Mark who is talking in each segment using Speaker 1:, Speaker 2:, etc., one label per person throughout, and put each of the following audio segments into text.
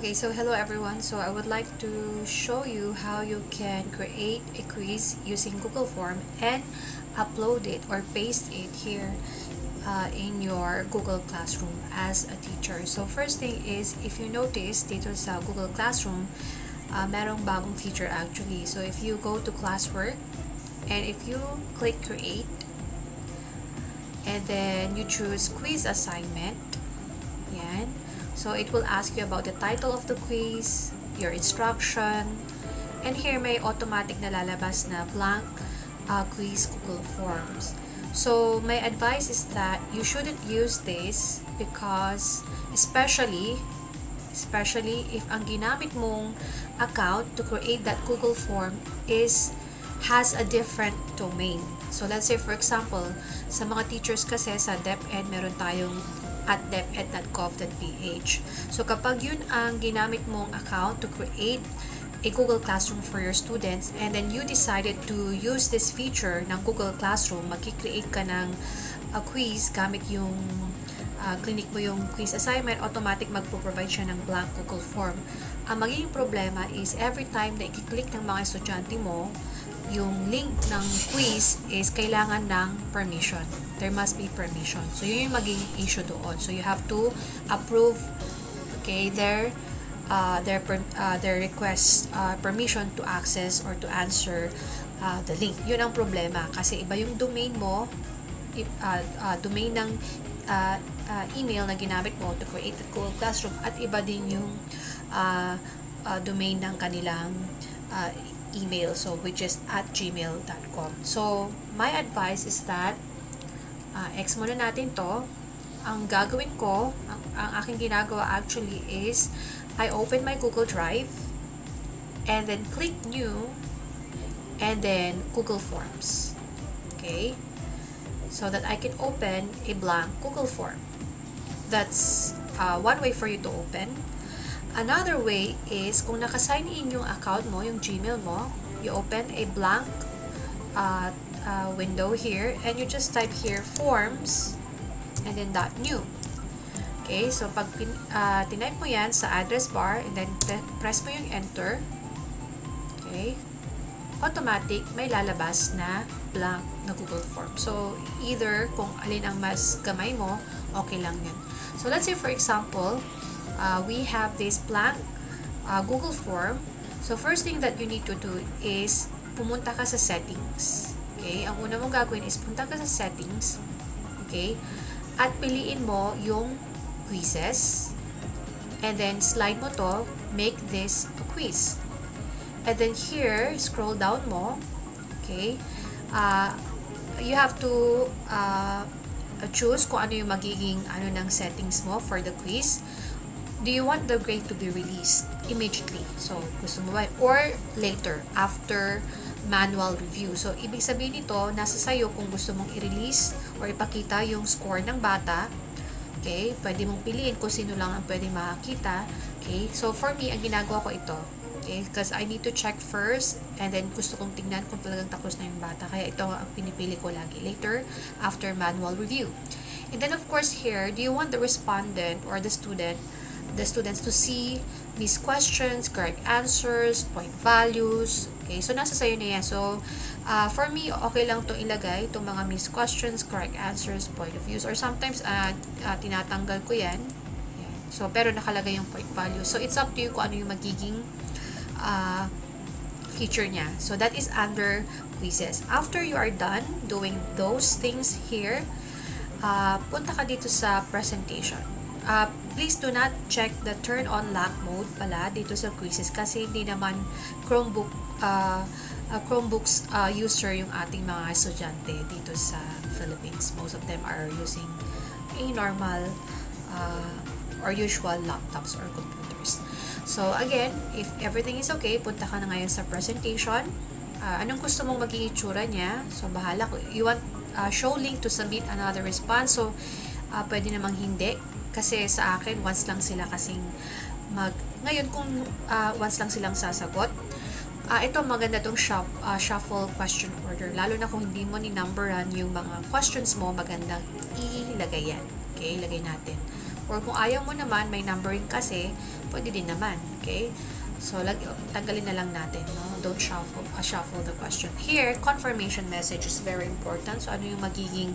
Speaker 1: Okay, so hello everyone. So I would like to show you how you can create a quiz using Google Form and upload it or paste it here in your Google Classroom as a teacher. So first thing is, if you notice dito sa Google Classroom, merong bagong feature actually. So if you go to classwork and if you click create and then you choose quiz assignment, yan. So, it will ask you about the title of the quiz, your instruction, and here may automatic na lalabas na blank quiz Google Forms. So, my advice is that you shouldn't use this because especially if ang ginamit mong account to create that Google Form has a different domain. So, let's say for example, sa mga teachers kasi sa DepEd meron tayong at deped.gov.ph. So, kapag yun ang ginamit mong account to create a Google Classroom for your students and then you decided to use this feature ng Google Classroom, mag-create ka ng quiz gamit yung clinic mo yung quiz assignment, automatic magpo-provide siya ng blank Google Form. Ang magiging problema is every time na i-click ng mga estudyante mo, yung link ng quiz is kailangan ng permission. There must be permission. So, yun yung magiging issue doon. So, you have to approve, okay, their request, permission to access or to answer the link. Yun ang problema. Kasi iba yung domain mo, domain ng email na ginamit mo to create the Google Classroom at iba din yung domain ng kanilang email, so which is at gmail.com. So, my advice is that X muna natin to. Ang gagawin ko, ang aking ginagawa actually is I open my Google Drive and then click new and then Google Forms. Okay? So that I can open a blank Google Form. That's one way for you to open. Another way is, kung naka-sign in yung account mo, yung Gmail mo, you open a blank window here and you just type here forms and then .new. Okay, so pag tinype mo yan sa address bar and then press mo yung enter, okay, automatic may lalabas na blank na Google Form. So, either kung alin ang mas gamay mo, okay lang yun. So, let's say for example, we have this blank Google Form. So, first thing that you need to do is pumunta ka sa settings. Okay? Ang una mong gagawin is punta ka sa settings. Okay? At piliin mo yung quizzes. And then, slide mo to, make this a quiz. And then here, scroll down mo. Okay? You have to choose kung ano yung magiging ng settings mo for the quiz. Do you want the grade to be released immediately? So, gusto mo ba? Or later, after manual review. So, ibig sabihin nito, nasa sayo kung gusto mong i-release or ipakita yung score ng bata. Okay? Pwede mong piliin kung sino lang ang pwedeng makakita. Okay? So, for me, ang ginagawa ko ito. Okay? Because I need to check first and then gusto kong tingnan kung talagang tapos na yung bata. Kaya ito ang pinipili ko lagi. Later, after manual review. And then, of course, here, do you want the respondent or the students to see these questions, correct answers, point values. Okay, so nasa sayo na yan. So, for me, okay lang itong ilagay, itong mga missed questions, correct answers, point of views, or sometimes, tinatanggal ko yan. Yan. So, pero nakalagay yung point value. So, it's up to you kung ano yung magiging feature niya. So, that is under quizzes. After you are done doing those things here, punta ka dito sa presentation. Please do not check the turn on lock mode pala dito sa quizzes kasi hindi naman Chromebooks user yung ating mga estudyante dito sa Philippines. Most of them are using a normal or usual laptops or computers. So again, if everything is okay, punta ka na ngayon sa presentation. Anong gusto mong maging itsura niya? So bahala. You want show link to submit another response. So pwede namang hindi. Kasi sa akin, once lang sila kasing ngayon kung once lang silang sasagot, ito maganda tong shuffle question order. Lalo na kung hindi mo ni-numberan yung mga questions mo, magandang ilagay yan. Okay, ilagay natin. Or kung ayaw mo naman, may numbering kasi, pwede din naman. Okay? So, tanggalin na lang natin. No? Don't shuffle the question. Here, confirmation message is very important. So, ano yung magiging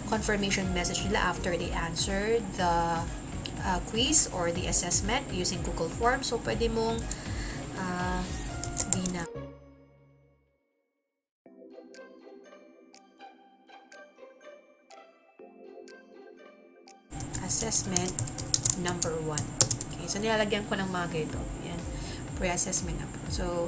Speaker 1: confirmation message nila after they answer the quiz or the assessment using Google Forms. So, pwede mong sabihin na assessment number 1. Okay, so nilalagyan ko ng mga ganito. Yan, pre-assessment number. So,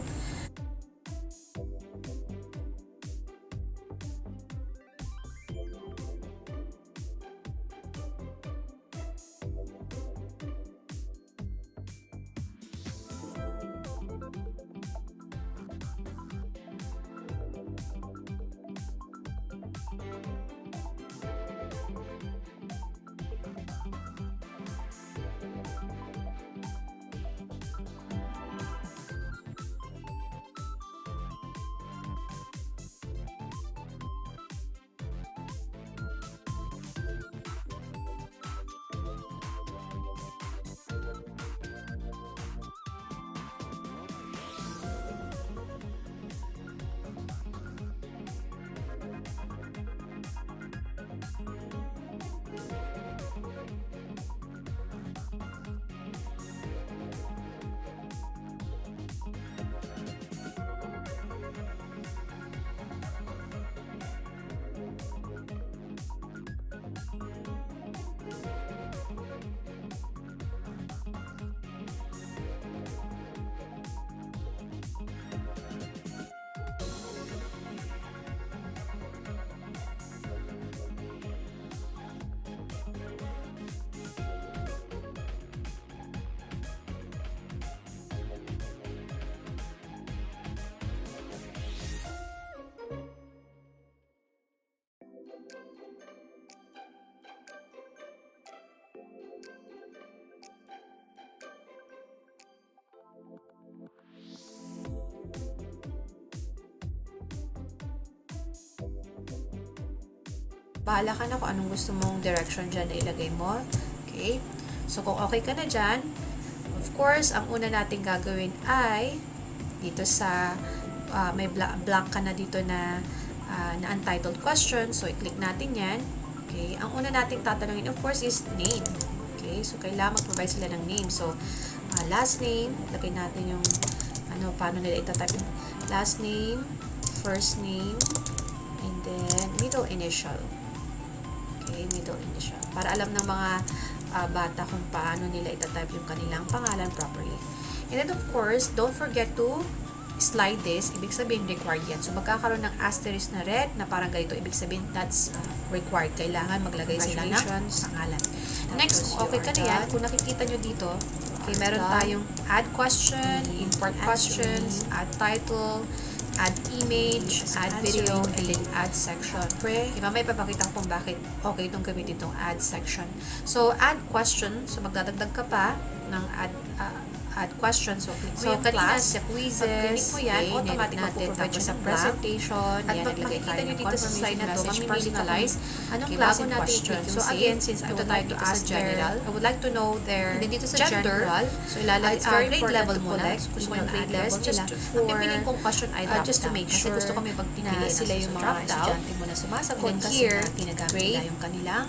Speaker 1: bahala ka na kung anong gusto mong direction dyan na ilagay mo. Okay? So, kung okay ka na dyan, of course, ang una natin gagawin ay dito sa may blank ka na dito na untitled question. So, i-click natin yan. Okay? Ang una nating tatanungin, of course, is name. Okay? So, kailangan mag-provide sila ng name. So, last name, lagay natin yung paano nila itatype yung last name, first name, and then middle initial. Okay, middle initial. Para alam ng mga bata kung paano nila itatype yung kanilang pangalan properly. And then of course, don't forget to slide this. Ibig sabihin, required yan. So, magkakaroon ng asterisk na red na parang ganito. Ibig sabihin, that's required. Kailangan maglagay sila ng pangalan. Next, kung okay ka na yan, kung nakikita nyo dito, okay, meron tayong add question, import questions, add title, add image, add video, and then add section. Okay, mamaya papakita ko kung bakit okay itong gamitin itong add section. So, add question. So, magdadagdag ka pa ng add question. So, click mo yung class, sa quizzes. Pag click mo yan, automatic mag-provide sa presentation. At pag makikita nyo dito sa slide na to, mamimili-personalize anong klase ng question. So, again, since I would like to ask general, I would like to know their gender. So, ilalagay grade level muna. So, gusto ko yung grade level nila. Ang pipiliin kong question ay drop just to make sure gusto kami pagpinili sila yung mga estudyante mo na sumasagot. Kasi here, grade, yung kanilang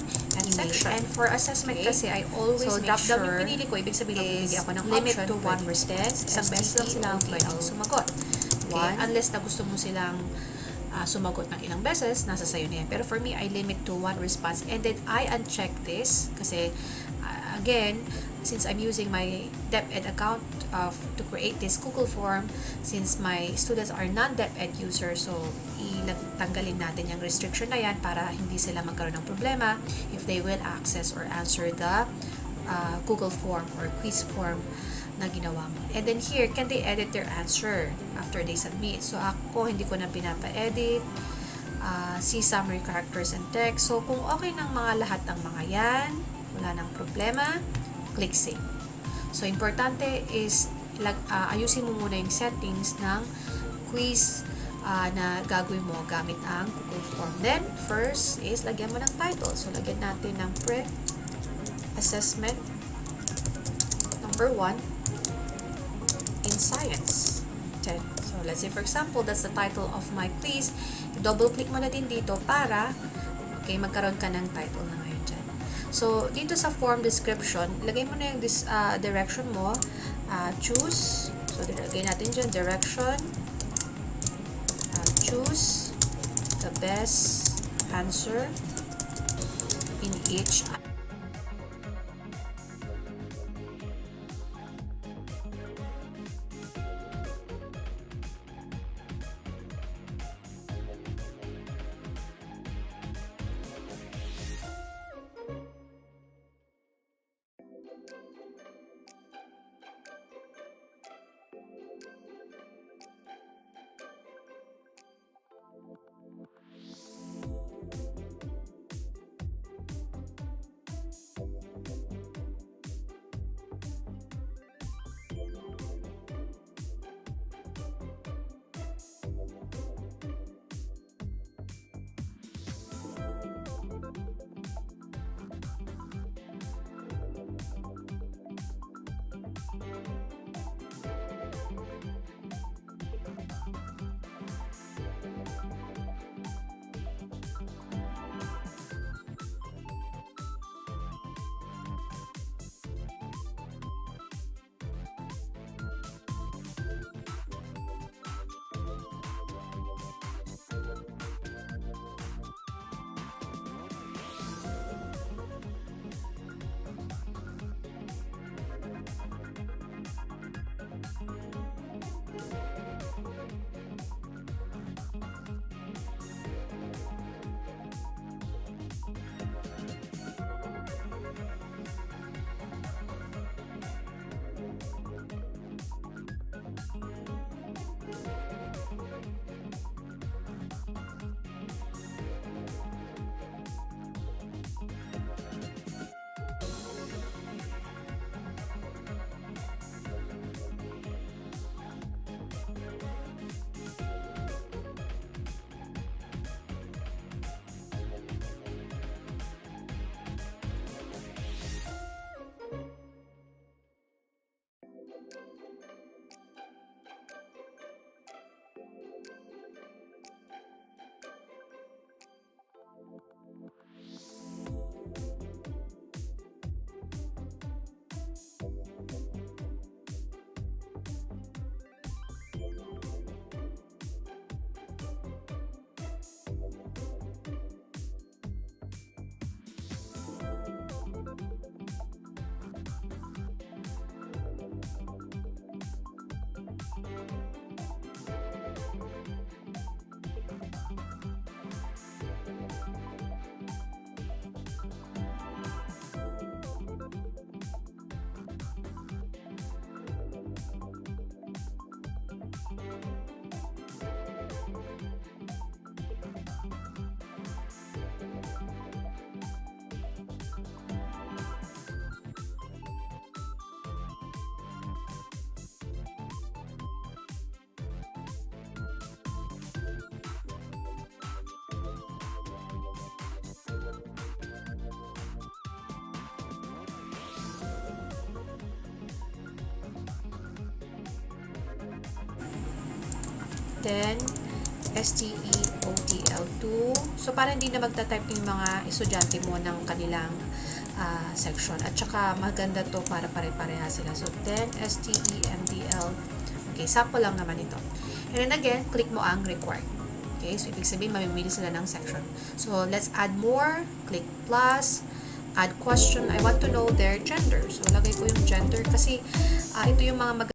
Speaker 1: section. And for assessment kasi, I always make sure drop down yung pinili ko. Ibig sabihin, magbibigay ako ng option to one response. Isang beses lang sila pwedeng sumagot. Okay? Unless na gusto mo silang sumagot ng ilang beses, nasa sayo na yan. Pero for me, I limit to one response. And then, I uncheck this kasi, again, since I'm using my DepEd account to create this Google form, since my students are non-DepEd users, so tanggalin natin yung restriction na yan para hindi sila magkaroon ng problema if they will access or answer the Google form or quiz form na ginawa mo. And then here, can they edit their answer after they submit? So, ako, hindi ko na pinapa-edit. See summary characters and text. So, kung okay ng mga lahat ng mga yan, wala nang problema, click save. So, importante is ayusin mo muna yung settings ng quiz na gagawin mo gamit ang Google Form. Then, first is lagyan mo ng title. So, lagyan natin ng assessment number 1 in science. 10. So, let's say for example, that's the title of my quiz. I-double click mo na din dito para magkaroon ka ng title na ngayon dyan. So, dito sa form description, lagay mo na yung direction mo. Choose. So, lagay natin dyan, direction. Choose the best answer in each. Then, STEOTL2. So, para hindi na magta-type yung mga estudyante mo ng kanilang section. At saka, maganda to para pare-pareha sila. So, then, STEMDL. Okay, sample lang naman ito. And then again, click mo ang required. Okay, so ibig sabihin, mamimili sila ng section. So, let's add more. Click plus. Add question. I want to know their gender. So, lagay ko yung gender kasi ito yung mga